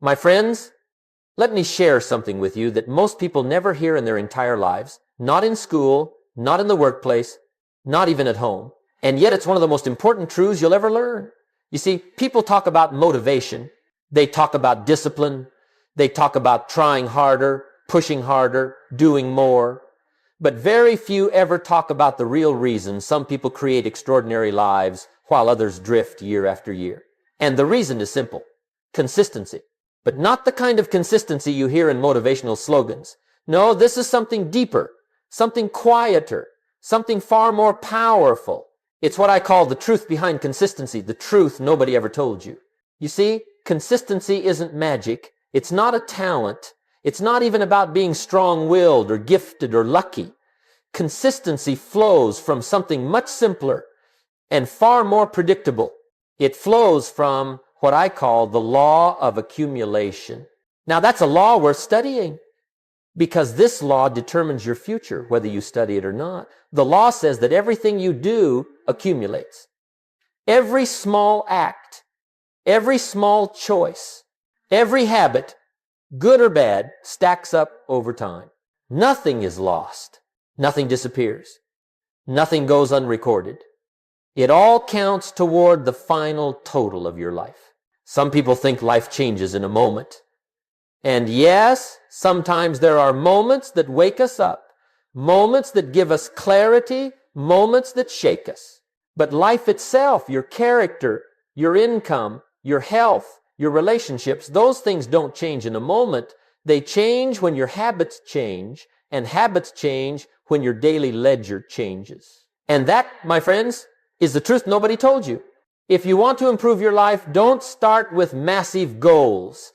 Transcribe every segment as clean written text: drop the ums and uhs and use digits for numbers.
My friends, let me share something with you that most people never hear in their entire lives, not in school, not in the workplace, not even at home. And yet it's one of the most important truths you'll ever learn. You see, people talk about motivation. They talk about discipline. They talk about trying harder, pushing harder, doing more. But very few ever talk about the real reason some people create extraordinary lives while others drift year after year. And the reason is simple: consistency. But not the kind of consistency you hear in motivational slogans. No, this is something deeper, something quieter, something far more powerful. It's what I call the truth behind consistency, the truth nobody ever told you. You see, consistency isn't magic. It's not a talent. It's not even about being strong-willed or gifted or lucky. Consistency flows from something much simpler and far more predictable. It flows from what I call the law of accumulation. Now, that's a law worth studying, because this law determines your future, whether you study it or not. The law says that everything you do accumulates. Every small act, every small choice, every habit, good or bad, stacks up over time. Nothing is lost. Nothing disappears. Nothing goes unrecorded. It all counts toward the final total of your life. Some people think life changes in a moment. And yes, sometimes there are moments that wake us up, moments that give us clarity, moments that shake us. But life itself, your character, your income, your health, your relationships, those things don't change in a moment. They change when your habits change, and habits change when your daily ledger changes. And that, my friends, is the truth nobody told you. If you want to improve your life, don't start with massive goals.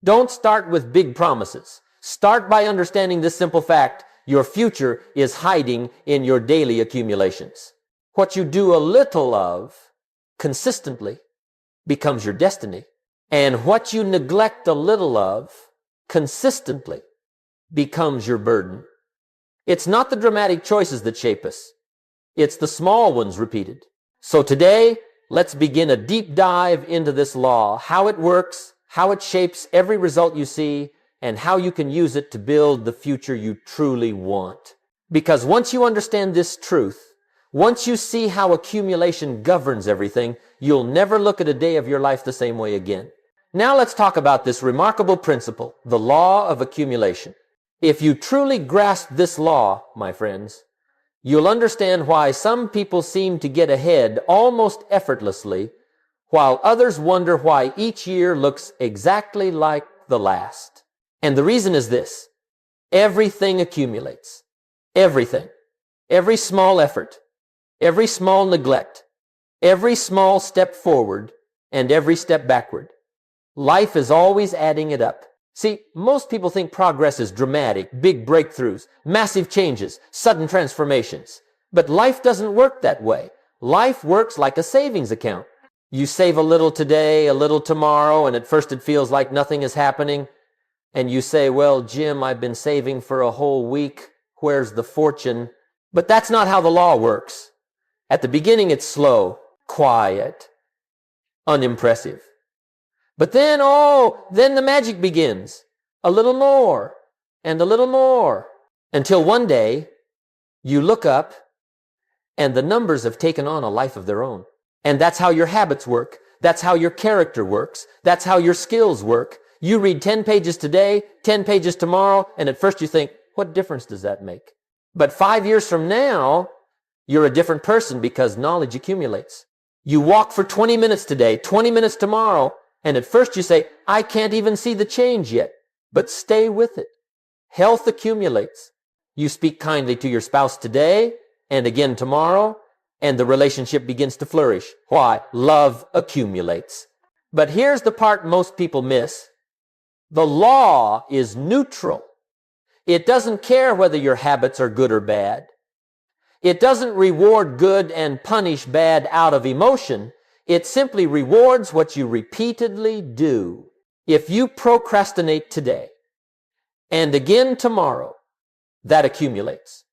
Don't start with big promises. Start by understanding this simple fact: your future is hiding in your daily accumulations. What you do a little of consistently becomes your destiny. And what you neglect a little of consistently becomes your burden. It's not the dramatic choices that shape us. It's the small ones repeated. So today, let's begin a deep dive into this law, how it works, how it shapes every result you see, and how you can use it to build the future you truly want. Because once you understand this truth, once you see how accumulation governs everything, you'll never look at a day of your life the same way again. Now let's talk about this remarkable principle, the law of accumulation. If you truly grasp this law, my friends, you'll understand why some people seem to get ahead almost effortlessly, while others wonder why each year looks exactly like the last. And the reason is this: everything accumulates. Everything. Every small effort, every small neglect, every small step forward, and every step backward. Life is always adding it up. See, most people think progress is dramatic, big breakthroughs, massive changes, sudden transformations. But life doesn't work that way. Life works like a savings account. You save a little today, a little tomorrow, and at first it feels like nothing is happening. And you say, well, Jim, I've been saving for a whole week. Where's the fortune? But that's not how the law works. At the beginning, it's slow, quiet, unimpressive. But then, then the magic begins. A little more, and a little more, until one day, you look up, and the numbers have taken on a life of their own. And that's how your habits work. That's how your character works. That's how your skills work. You read 10 pages today, 10 pages tomorrow, and at first you think, what difference does that make? But 5 years from now, you're a different person because knowledge accumulates. You walk for 20 minutes today, 20 minutes tomorrow, and at first you say, I can't even see the change yet. But stay with it. Health accumulates. You speak kindly to your spouse today and again tomorrow, and the relationship begins to flourish. Why? Love accumulates. But here's the part most people miss. The law is neutral. It doesn't care whether your habits are good or bad. It doesn't reward good and punish bad out of emotion. It simply rewards what you repeatedly do. If you procrastinate today and again tomorrow, that accumulates.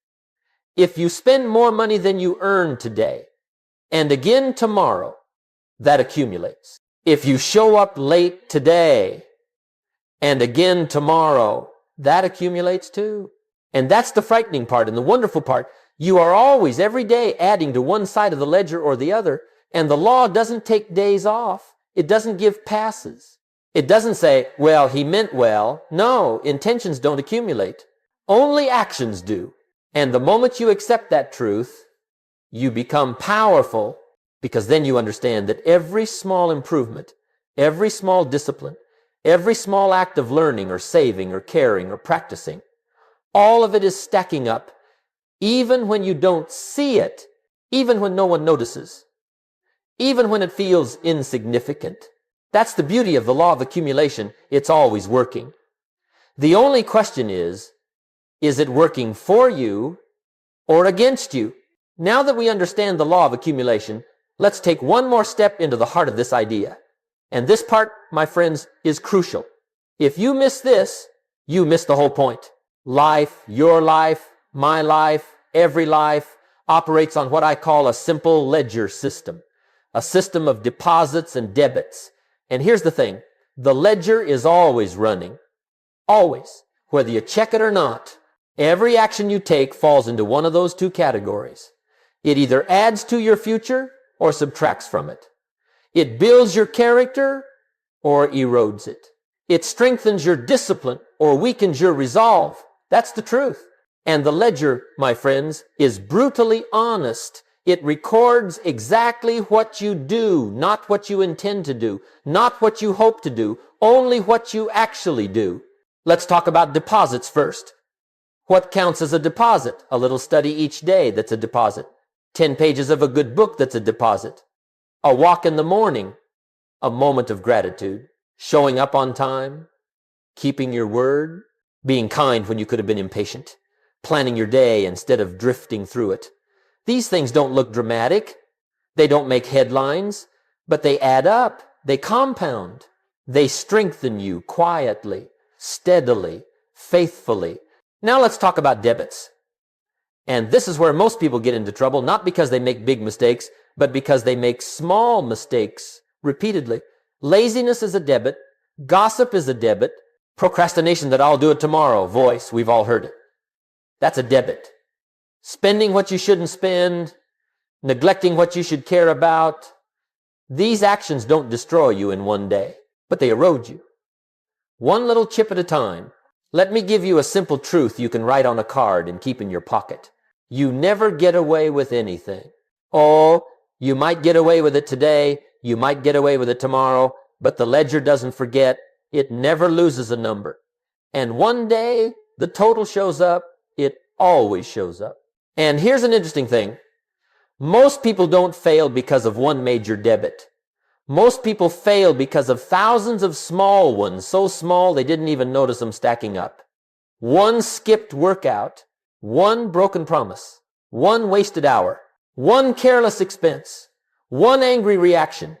If you spend more money than you earn today and again tomorrow, that accumulates. If you show up late today and again tomorrow. That accumulates too. And that's the frightening part and the wonderful part. You are always, every day, adding to one side of the ledger or the other, and the law doesn't take days off. It doesn't give passes. It doesn't say, well, he meant well. No, intentions don't accumulate. Only actions do. And the moment you accept that truth, you become powerful, because then you understand that every small improvement, every small discipline, every small act of learning or saving or caring or practicing, all of it is stacking up, even when you don't see it, even when no one notices, even when it feels insignificant. That's the beauty of the law of accumulation. It's always working. The only question is it working for you or against you? Now that we understand the law of accumulation, let's take one more step into the heart of this idea. And this part, my friends, is crucial. If you miss this, you miss the whole point. Life, your life, my life, every life operates on what I call a simple ledger system, a system of deposits and debits. And here's the thing, the ledger is always running, always, whether you check it or not. Every action you take falls into one of those two categories. It either adds to your future or subtracts from it. It builds your character or erodes it. It strengthens your discipline or weakens your resolve. That's the truth. And the ledger, my friends, is brutally honest. It records exactly what you do, not what you intend to do, not what you hope to do, only what you actually do. Let's talk about deposits first. What counts as a deposit? A little study each day, that's a deposit. 10 pages of a good book, that's a deposit. A walk in the morning, a moment of gratitude. Showing up on time, keeping your word, being kind when you could have been impatient, planning your day instead of drifting through it. These things don't look dramatic. They don't make headlines, but they add up. They compound. They strengthen you quietly, steadily, faithfully. Now let's talk about debits. And this is where most people get into trouble, not because they make big mistakes, but because they make small mistakes repeatedly. Laziness is a debit. Gossip is a debit. Procrastination, that I'll do it tomorrow, voice, we've all heard it. That's a debit. Spending what you shouldn't spend, neglecting what you should care about. These actions don't destroy you in one day, but they erode you. One little chip at a time. Let me give you a simple truth you can write on a card and keep in your pocket. You never get away with anything. Oh, you might get away with it today, you might get away with it tomorrow, but the ledger doesn't forget. It never loses a number. And one day, the total shows up. It always shows up. And here's an interesting thing. Most people don't fail because of one major debit. Most people fail because of thousands of small ones, so small they didn't even notice them stacking up. One skipped workout, one broken promise, one wasted hour, one careless expense, one angry reaction,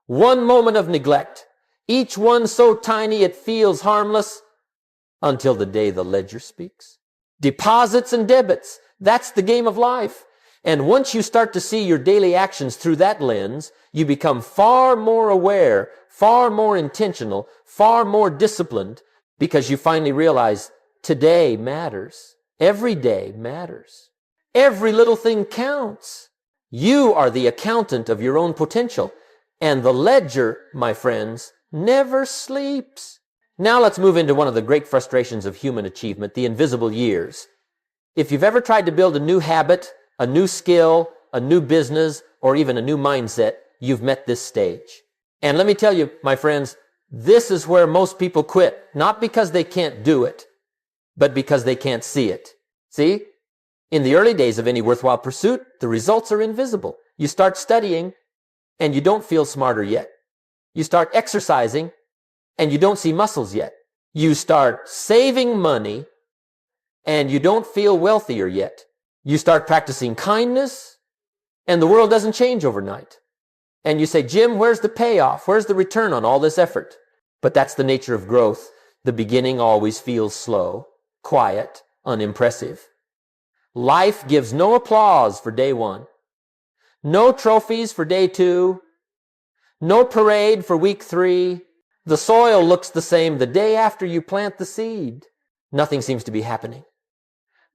one moment of neglect, each one so tiny it feels harmless until the day the ledger speaks. Deposits and debits, that's the game of life. And once you start to see your daily actions through that lens, you become far more aware, far more intentional, far more disciplined, because you finally realize today matters. Every day matters. Every little thing counts. You are the accountant of your own potential. And the ledger, my friends, never sleeps. Now let's move into one of the great frustrations of human achievement, the invisible years. If you've ever tried to build a new habit, a new skill, a new business, or even a new mindset, you've met this stage. And let me tell you, my friends, this is where most people quit. Not because they can't do it, but because they can't see it. See? In the early days of any worthwhile pursuit, the results are invisible. You start studying, and you don't feel smarter yet. You start exercising, and you don't see muscles yet. You start saving money, and you don't feel wealthier yet. You start practicing kindness, and the world doesn't change overnight. And you say, Jim, where's the payoff? Where's the return on all this effort? But that's the nature of growth. The beginning always feels slow, quiet, unimpressive. Life gives no applause for day one, no trophies for day two, no parade for week 3, The soil looks the same the day after you plant the seed. Nothing seems to be happening.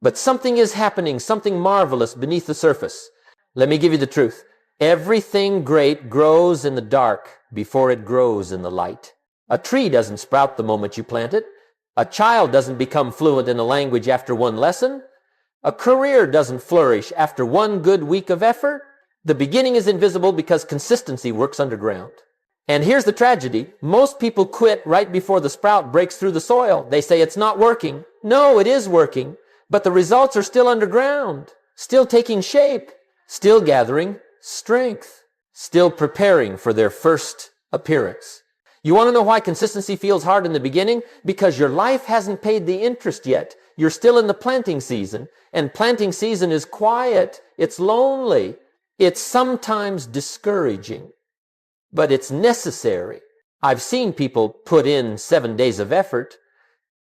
But something is happening, something marvelous beneath the surface. Let me give you the truth. Everything great grows in the dark before it grows in the light. A tree doesn't sprout the moment you plant it. A child doesn't become fluent in a language after one lesson. A career doesn't flourish after one good week of effort. The beginning is invisible because consistency works underground. And here's the tragedy. Most people quit right before the sprout breaks through the soil. They say it's not working. No, it is working. But the results are still underground, still taking shape, still gathering strength, still preparing for their first appearance. You want to know why consistency feels hard in the beginning? Because your life hasn't paid the interest yet. You're still in the planting season, and planting season is quiet. It's lonely. It's sometimes discouraging, but it's necessary. I've seen people put in 7 days of effort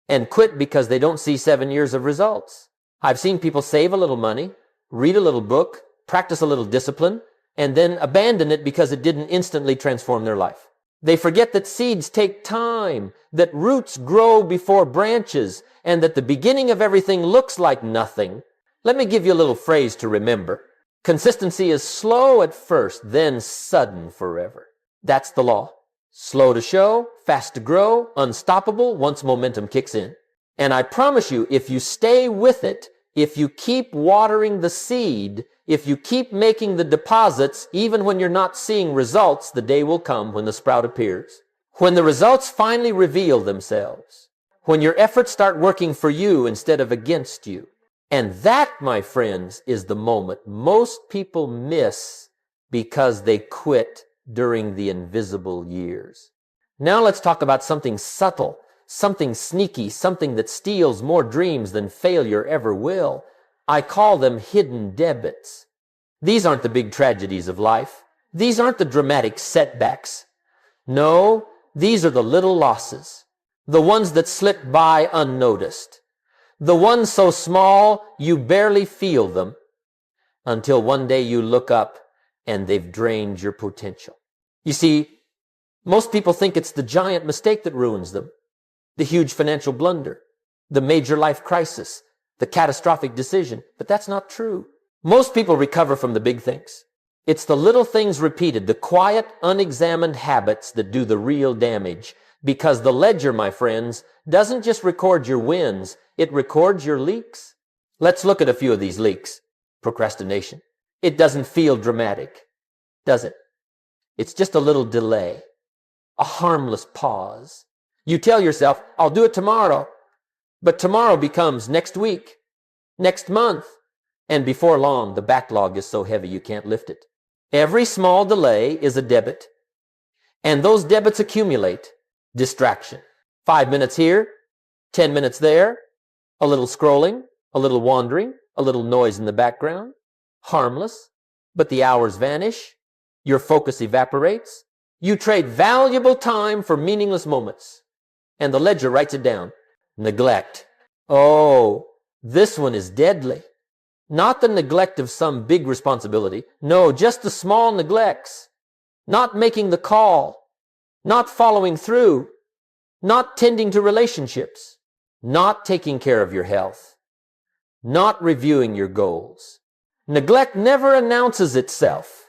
and quit because they don't see 7 years of results. I've seen people save a little money, read a little book, practice a little discipline, and then abandon it because it didn't instantly transform their life. They forget that seeds take time, that roots grow before branches, and that the beginning of everything looks like nothing. Let me give you a little phrase to remember. Consistency is slow at first, then sudden forever. That's the law. Slow to show, fast to grow, unstoppable once momentum kicks in. And I promise you, if you stay with it, if you keep watering the seed, if you keep making the deposits, even when you're not seeing results, the day will come when the sprout appears. When the results finally reveal themselves. When your efforts start working for you instead of against you. And that, my friends, is the moment most people miss because they quit during the invisible years. Now let's talk about something subtle, something sneaky, something that steals more dreams than failure ever will. I call them hidden debits. These aren't the big tragedies of life. These aren't the dramatic setbacks. No, these are the little losses, the ones that slip by unnoticed, the ones so small you barely feel them until one day you look up and they've drained your potential. You see, most people think it's the giant mistake that ruins them, the huge financial blunder, the major life crisis, the catastrophic decision, but that's not true. Most people recover from the big things. It's the little things repeated, the quiet, unexamined habits that do the real damage, because the ledger, my friends, doesn't just record your wins, it records your leaks. Let's look at a few of these leaks. Procrastination. It doesn't feel dramatic, does it? It's just a little delay, a harmless pause. You tell yourself, I'll do it tomorrow, but tomorrow becomes next week, next month, and before long, the backlog is so heavy you can't lift it. Every small delay is a debit, and those debits accumulate. Distraction. 5 minutes here, 10 minutes there, a little scrolling, a little wandering, a little noise in the background. Harmless, but the hours vanish. Your focus evaporates. You trade valuable time for meaningless moments. And the ledger writes it down. Neglect. Oh, this one is deadly. Not the neglect of some big responsibility. No, just the small neglects. Not making the call. Not following through. Not tending to relationships. Not taking care of your health. Not reviewing your goals. Neglect never announces itself.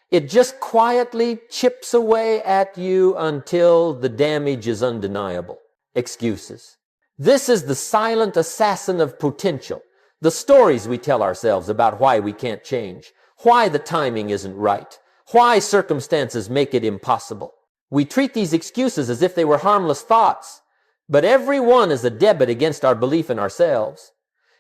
It just quietly chips away at you until the damage is undeniable. Excuses. This is the silent assassin of potential. The stories we tell ourselves about why we can't change, why the timing isn't right, why circumstances make it impossible. We treat these excuses as if they were harmless thoughts, but every one is a debit against our belief in ourselves.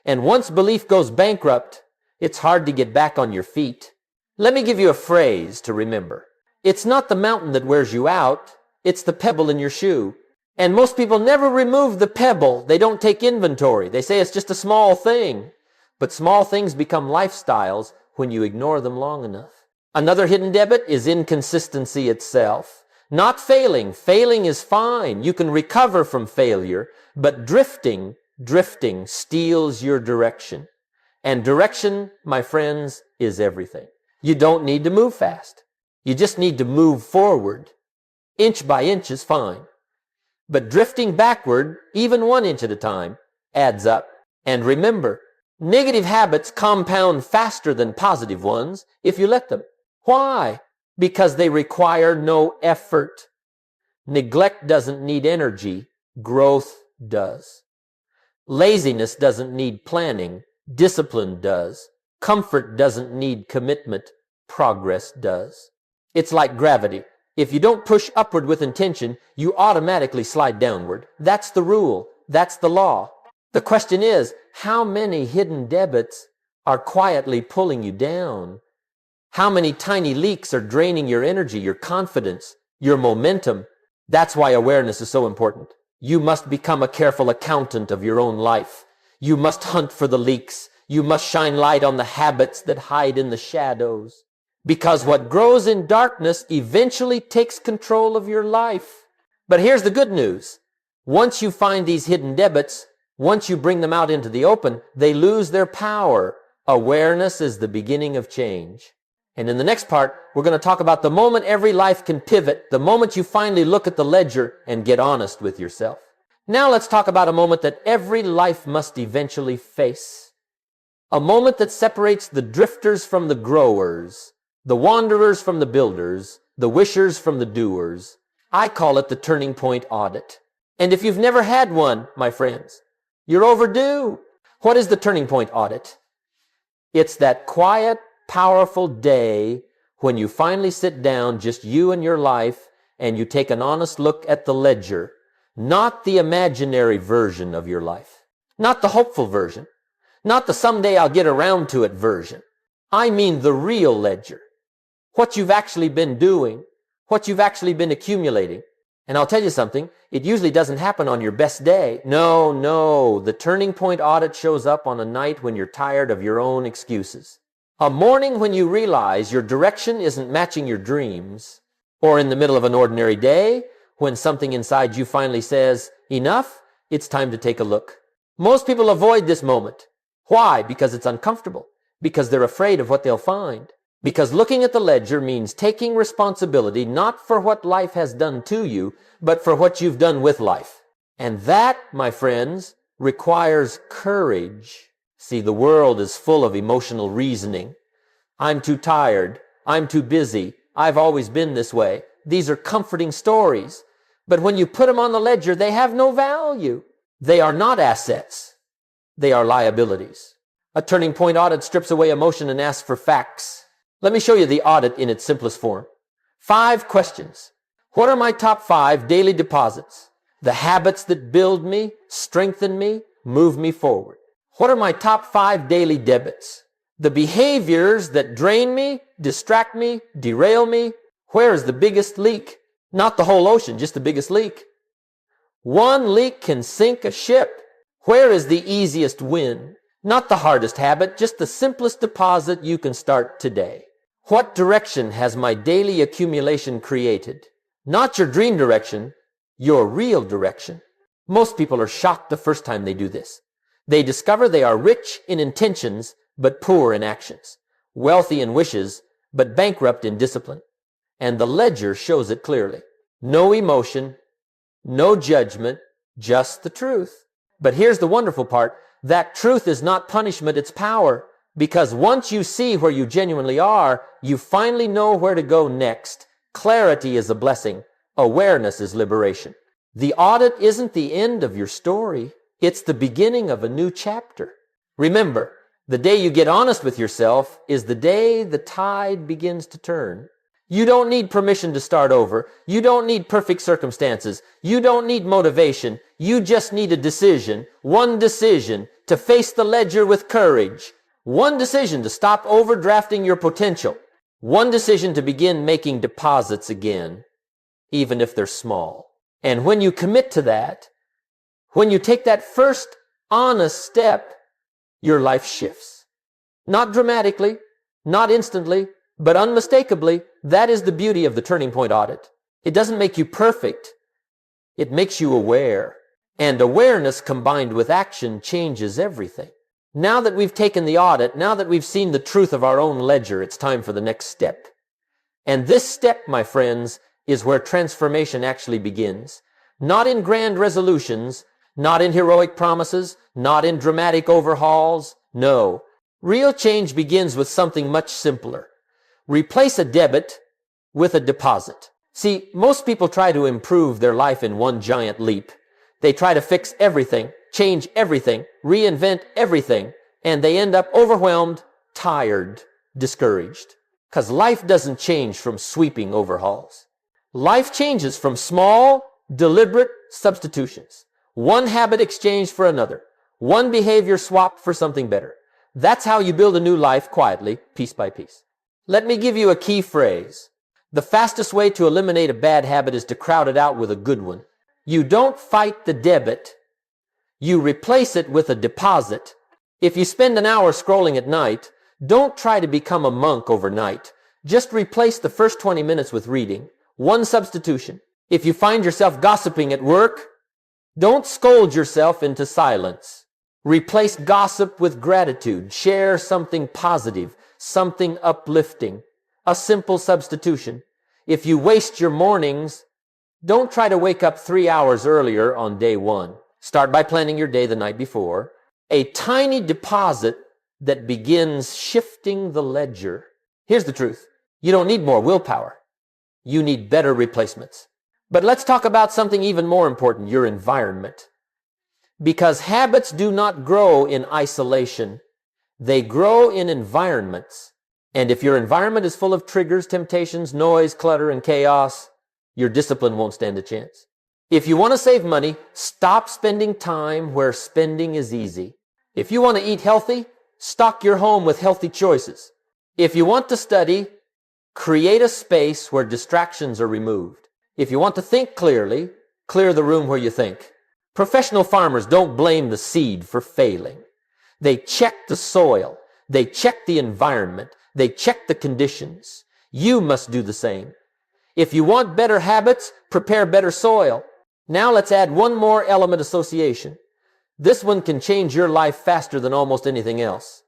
And once belief goes bankrupt, it's hard to get back on your feet. Let me give you a phrase to remember. It's not the mountain that wears you out, it's the pebble in your shoe. And most people never remove the pebble. They don't take inventory. They say it's just a small thing. But small things become lifestyles when you ignore them long enough. Another hidden debit is inconsistency itself. Not failing. Failing is fine. You can recover from failure. But drifting steals your direction. And direction, my friends, is everything. You don't need to move fast. You just need to move forward. Inch by inch is fine. But drifting backward, even 1 inch at a time, adds up. And remember, negative habits compound faster than positive ones if you let them. Why? Because they require no effort. Neglect doesn't need energy. Growth does. Laziness doesn't need planning. Discipline does. Comfort doesn't need commitment. Progress does. It's like gravity. If you don't push upward with intention, you automatically slide downward. That's the rule. That's the law. The question is, how many hidden debits are quietly pulling you down? How many tiny leaks are draining your energy, your confidence, your momentum? That's why awareness is so important. You must become a careful accountant of your own life. You must hunt for the leaks. You must shine light on the habits that hide in the shadows. Because what grows in darkness eventually takes control of your life. But here's the good news. Once you find these hidden debits, once you bring them out into the open, they lose their power. Awareness is the beginning of change. And in the next part, we're going to talk about the moment every life can pivot, the moment you finally look at the ledger and get honest with yourself. Now let's talk about a moment that every life must eventually face. A moment that separates the drifters from the growers, the wanderers from the builders, the wishers from the doers. I call it the turning point audit. And if you've never had one, my friends, you're overdue. What is the turning point audit? It's that quiet, powerful day when you finally sit down, just you and your life, and you take an honest look at the ledger, not the imaginary version of your life, not the hopeful version, not the someday I'll get around to it version. I mean the real ledger. What you've actually been doing, what you've actually been accumulating. And I'll tell you something, it usually doesn't happen on your best day. No, the turning point audit shows up on a night when you're tired of your own excuses. A morning when you realize your direction isn't matching your dreams, or in the middle of an ordinary day when something inside you finally says, enough, it's time to take a look. Most people avoid this moment. Why? Because it's uncomfortable. Because they're afraid of what they'll find. Because looking at the ledger means taking responsibility not for what life has done to you, but for what you've done with life. And that, my friends, requires courage. See, the world is full of emotional reasoning. I'm too tired. I'm too busy. I've always been this way. These are comforting stories. But when you put them on the ledger, they have no value. They are not assets. They are liabilities. A turning point audit strips away emotion and asks for facts. Let me show you the audit in its simplest form. 5 questions. What are my top 5 daily deposits? The habits that build me, strengthen me, move me forward. What are my top 5 daily debits? The behaviors that drain me, distract me, derail me. Where is the biggest leak? Not the whole ocean, just the biggest leak. One leak can sink a ship. Where is the easiest win? Not the hardest habit, just the simplest deposit you can start today. What direction has my daily accumulation created? Not your dream direction, your real direction. Most people are shocked the first time they do this. They discover they are rich in intentions, but poor in actions. Wealthy in wishes, but bankrupt in discipline. And the ledger shows it clearly. No emotion, no judgment, just the truth. But here's the wonderful part. That truth is not punishment, it's power. Because once you see where you genuinely are, you finally know where to go next. Clarity is a blessing. Awareness is liberation. The audit isn't the end of your story. It's the beginning of a new chapter. Remember, the day you get honest with yourself is the day the tide begins to turn. You don't need permission to start over. You don't need perfect circumstances. You don't need motivation. You just need a decision, one decision to face the ledger with courage. One decision to stop overdrafting your potential. One decision to begin making deposits again, even if they're small. And when you commit to that, when you take that first honest step, your life shifts. Not dramatically, not instantly, but unmistakably. That is the beauty of the turning point audit. It doesn't make you perfect. It makes you aware. And awareness combined with action changes everything. Now that we've taken the audit, now that we've seen the truth of our own ledger, it's time for the next step. And this step, my friends, is where transformation actually begins. Not in grand resolutions, not in heroic promises, not in dramatic overhauls. No. Real change begins with something much simpler. Replace a debit with a deposit. See, most people try to improve their life in one giant leap. They try to fix everything, change everything, reinvent everything, and they end up overwhelmed, tired, discouraged. Because life doesn't change from sweeping overhauls. Life changes from small, deliberate substitutions. One habit exchanged for another. One behavior swapped for something better. That's how you build a new life quietly, piece by piece. Let me give you a key phrase. The fastest way to eliminate a bad habit is to crowd it out with a good one. You don't fight the debit. You replace it with a deposit. If you spend an hour scrolling at night, don't try to become a monk overnight. Just replace the first 20 minutes with reading. One substitution. If you find yourself gossiping at work, don't scold yourself into silence. Replace gossip with gratitude. Share something positive, something uplifting. A simple substitution. If you waste your mornings, don't try to wake up 3 hours earlier on day one. Start by planning your day the night before. A tiny deposit that begins shifting the ledger. Here's the truth. You don't need more willpower. You need better replacements. But let's talk about something even more important, your environment. Because habits do not grow in isolation. They grow in environments. And if your environment is full of triggers, temptations, noise, clutter, and chaos, your discipline won't stand a chance. If you want to save money, stop spending time where spending is easy. If you want to eat healthy, stock your home with healthy choices. If you want to study, create a space where distractions are removed. If you want to think clearly, clear the room where you think. Professional farmers don't blame the seed for failing. They check the soil. They check the environment. They check the conditions. You must do the same. If you want better habits, prepare better soil. Now let's add one more element association. This one can change your life faster than almost anything else.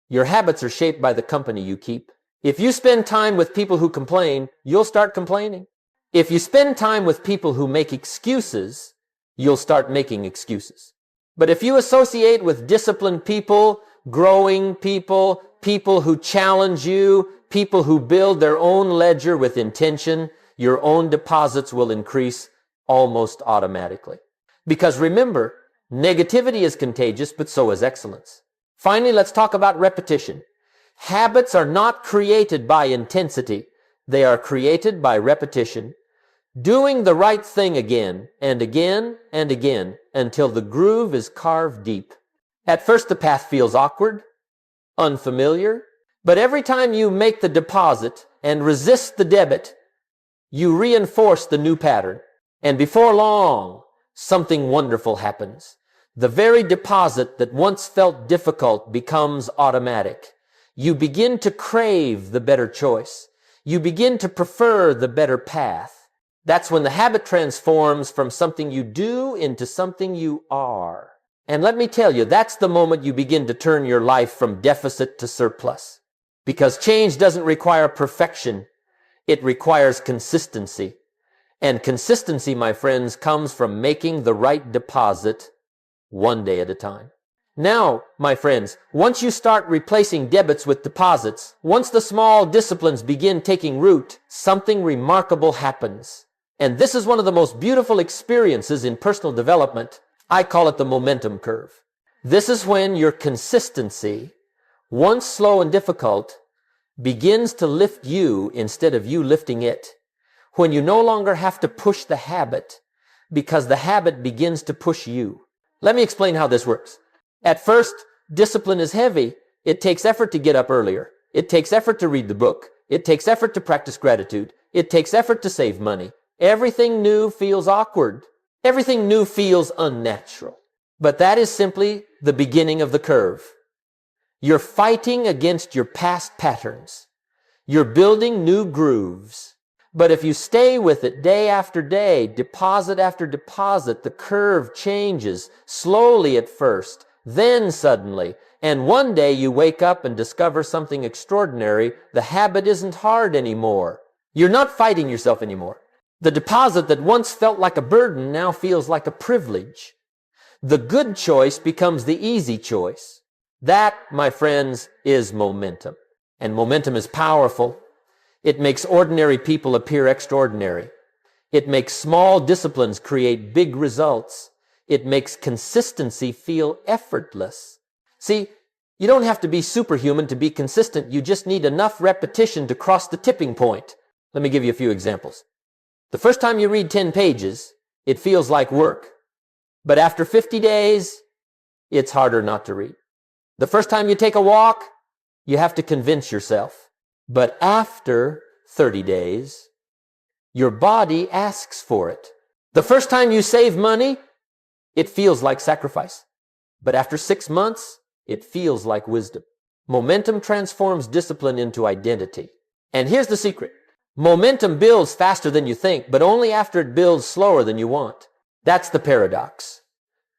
Your habits are shaped by the company you keep. If you spend time with people who complain, you'll start complaining. If you spend time with people who make excuses, you'll start making excuses. But if you associate with disciplined people, growing people, people who challenge you, people who build their own ledger with intention, your own deposits will increase almost automatically. Because remember, negativity is contagious, but so is excellence. Finally, let's talk about repetition. Habits are not created by intensity. They are created by repetition. Doing the right thing again and again and again until the groove is carved deep. At first, the path feels awkward, unfamiliar, but every time you make the deposit and resist the debit, you reinforce the new pattern. And before long, something wonderful happens. The very deposit that once felt difficult becomes automatic. You begin to crave the better choice. You begin to prefer the better path. That's when the habit transforms from something you do into something you are. And let me tell you, that's the moment you begin to turn your life from deficit to surplus. Because change doesn't require perfection. It requires consistency. And consistency, my friends, comes from making the right deposit one day at a time. Now, my friends, once you start replacing debits with deposits, once the small disciplines begin taking root, something remarkable happens. And this is one of the most beautiful experiences in personal development. I call it the momentum curve. This is when your consistency, once slow and difficult, begins to lift you instead of you lifting it. When you no longer have to push the habit because the habit begins to push you. Let me explain how this works. At first, discipline is heavy. It takes effort to get up earlier. It takes effort to read the book. It takes effort to practice gratitude. It takes effort to save money. Everything new feels awkward. Everything new feels unnatural. But that is simply the beginning of the curve. You're fighting against your past patterns. You're building new grooves. But if you stay with it day after day, deposit after deposit, the curve changes, slowly at first, then suddenly. And one day you wake up and discover something extraordinary. The habit isn't hard anymore. You're not fighting yourself anymore. The deposit that once felt like a burden now feels like a privilege. The good choice becomes the easy choice. That, my friends, is momentum. And momentum is powerful. It makes ordinary people appear extraordinary. It makes small disciplines create big results. It makes consistency feel effortless. See, you don't have to be superhuman to be consistent. You just need enough repetition to cross the tipping point. Let me give you a few examples. The first time you read 10 pages, it feels like work. But after 50 days, it's harder not to read. The first time you take a walk, you have to convince yourself. But after 30 days, your body asks for it. The first time you save money, it feels like sacrifice. But after 6 months, it feels like wisdom. Momentum transforms discipline into identity. And here's the secret. Momentum builds faster than you think, but only after it builds slower than you want. That's the paradox.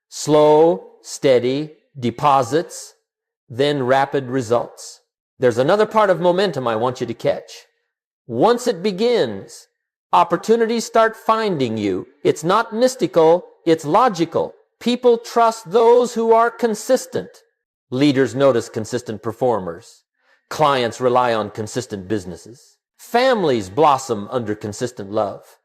Slow, steady deposits, then rapid results. There's another part of momentum I want you to catch. Once it begins, opportunities start finding you. It's not mystical, it's logical. People trust those who are consistent. Leaders notice consistent performers. Clients rely on consistent businesses. Families blossom under consistent love.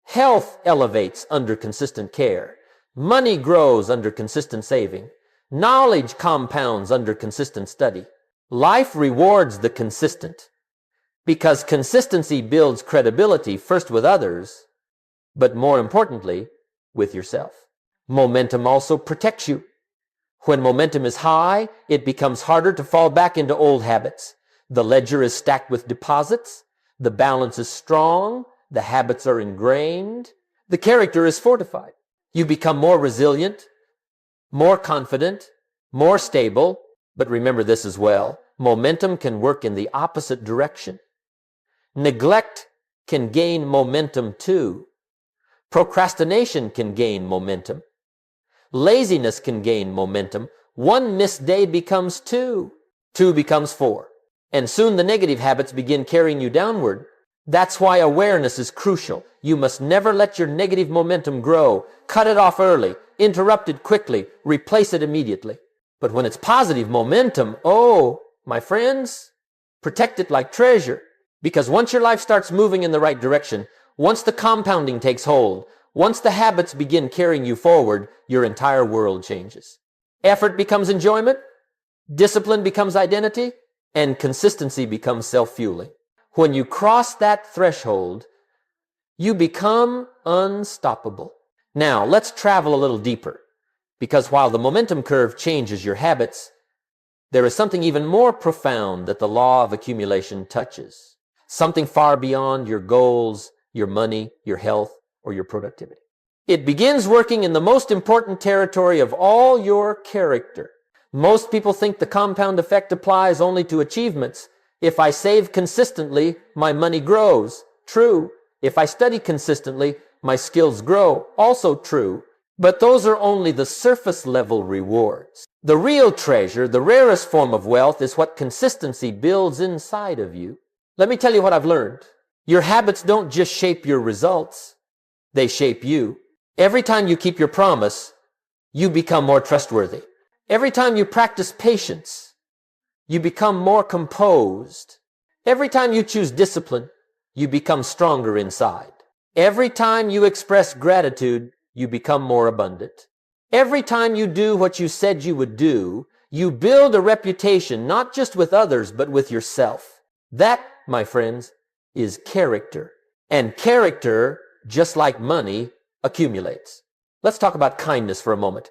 Health elevates under consistent care. Money grows under consistent saving. Knowledge compounds under consistent study. Life rewards the consistent because consistency builds credibility first with others, but more importantly, with yourself. Momentum also protects you. When momentum is high, it becomes harder to fall back into old habits. The ledger is stacked with deposits. The balance is strong. The habits are ingrained. The character is fortified. You become more resilient, more confident, more stable. But remember this as well. Momentum can work in the opposite direction. Neglect can gain momentum too. Procrastination can gain momentum. Laziness can gain momentum. One missed day becomes two. Two becomes four. And soon the negative habits begin carrying you downward. That's why awareness is crucial. You must never let your negative momentum grow. Cut it off early. Interrupt it quickly. Replace it immediately. But when it's positive momentum, oh, my friends, protect it like treasure. Because once your life starts moving in the right direction, once the compounding takes hold, once the habits begin carrying you forward, your entire world changes. Effort becomes enjoyment, discipline becomes identity, and consistency becomes self-fueling. When you cross that threshold, you become unstoppable. Now, let's travel a little deeper, because while the momentum curve changes your habits, there is something even more profound that the law of accumulation touches. Something far beyond your goals, your money, your health, or your productivity. It begins working in the most important territory of all your character. Most people think the compound effect applies only to achievements. If I save consistently, my money grows. True. If I study consistently, my skills grow. Also true. But those are only the surface level rewards. The real treasure, the rarest form of wealth, is what consistency builds inside of you. Let me tell you what I've learned. Your habits don't just shape your results. They shape you. Every time you keep your promise, you become more trustworthy. Every time you practice patience, you become more composed. Every time you choose discipline, you become stronger inside. Every time you express gratitude, you become more abundant. Every time you do what you said you would do, you build a reputation not just with others, but with yourself. That, my friends, is character. And character, just like money, accumulates. Let's talk about kindness for a moment.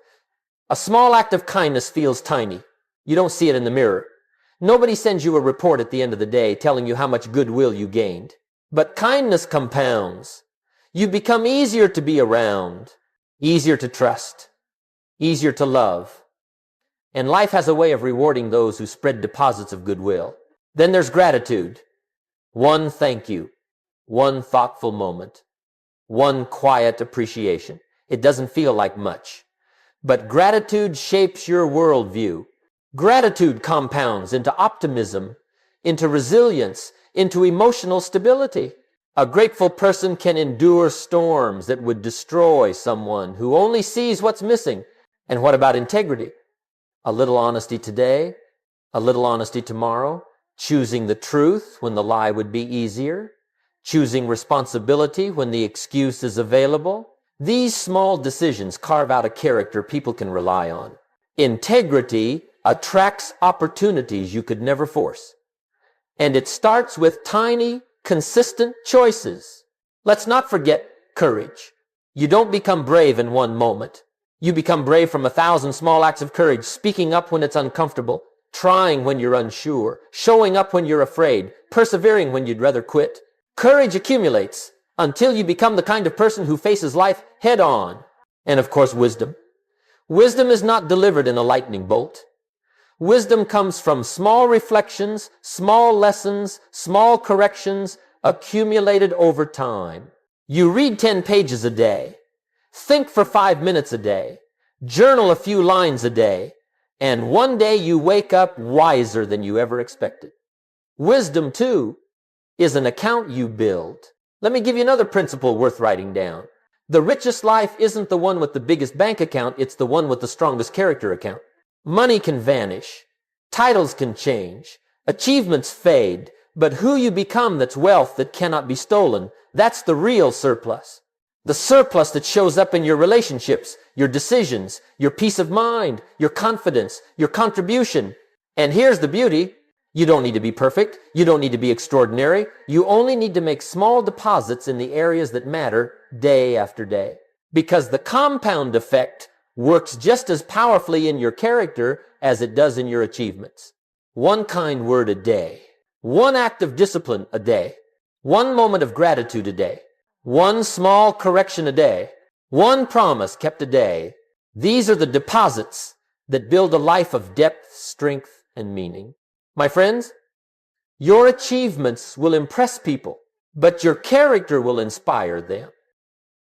A small act of kindness feels tiny. You don't see it in the mirror. Nobody sends you a report at the end of the day telling you how much goodwill you gained. But kindness compounds. You become easier to be around, easier to trust, easier to love. And life has a way of rewarding those who spread deposits of goodwill. Then there's gratitude. One thank you, one thoughtful moment, one quiet appreciation. It doesn't feel like much. But gratitude shapes your worldview. Gratitude compounds into optimism, into resilience, into emotional stability. A grateful person can endure storms that would destroy someone who only sees what's missing. And what about integrity? A little honesty today, a little honesty tomorrow, choosing the truth when the lie would be easier, choosing responsibility when the excuse is available. These small decisions carve out a character people can rely on. Integrity attracts opportunities you could never force. And it starts with tiny, consistent choices. Let's not forget courage. You don't become brave in one moment. You become brave from 1,000 small acts of courage, speaking up when it's uncomfortable, trying when you're unsure, showing up when you're afraid, persevering when you'd rather quit. Courage accumulates until you become the kind of person who faces life head on. And of course, wisdom. Wisdom is not delivered in a lightning bolt. Wisdom comes from small reflections, small lessons, small corrections accumulated over time. You read 10 pages a day, think for 5 minutes a day, journal a few lines a day, and one day you wake up wiser than you ever expected. Wisdom, too, is an account you build. Let me give you another principle worth writing down. The richest life isn't the one with the biggest bank account, it's the one with the strongest character account. Money can vanish, titles can change, achievements fade, but who you become that's wealth that cannot be stolen, that's the real surplus. The surplus that shows up in your relationships, your decisions, your peace of mind, your confidence, your contribution. And here's the beauty. You don't need to be perfect. You don't need to be extraordinary. You only need to make small deposits in the areas that matter day after day. Because the compound effect works just as powerfully in your character as it does in your achievements. One kind word a day. One act of discipline a day. One moment of gratitude a day. One small correction a day. One promise kept a day. These are the deposits that build a life of depth, strength, and meaning. My friends, your achievements will impress people, but your character will inspire them.